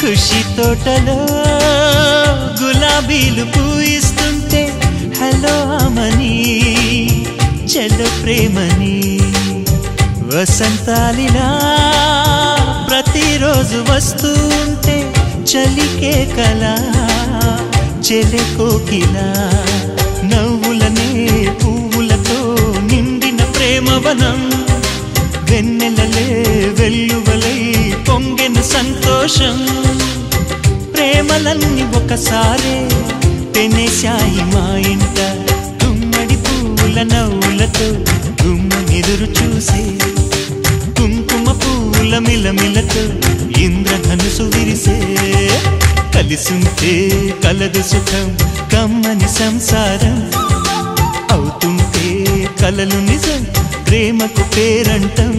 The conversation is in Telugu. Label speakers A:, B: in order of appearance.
A: ఖుషి తోటలో గులాబీలు పూయిస్తుంటే హలో అమని చెల్ల ప్రేమని వసంతాలిలా ప్రతిరోజు వస్తూ ఉంటే చలికే కలా చెలె కోకిలా నవ్వులనే పువ్వులతో నిండిన ప్రేమవనం వెన్నెలలే వెల్లువలై పొంగెన సంతోషం ప్రేమలన్నీ ఒకసారే పెనేశాయి మా ఇంట గుమ్మడి పువ్వుల నవ్వులతో గుమ్మనెదురు చూసే కుంకుమ పువ్వుల మిలమిలతో ఇంద్రధనుసు విరిసే కలిసుంటే కలదు సుఖం కమ్మని సంసారం అవుతుంటే కలలు నిజం ప్రేమకు పేరంటం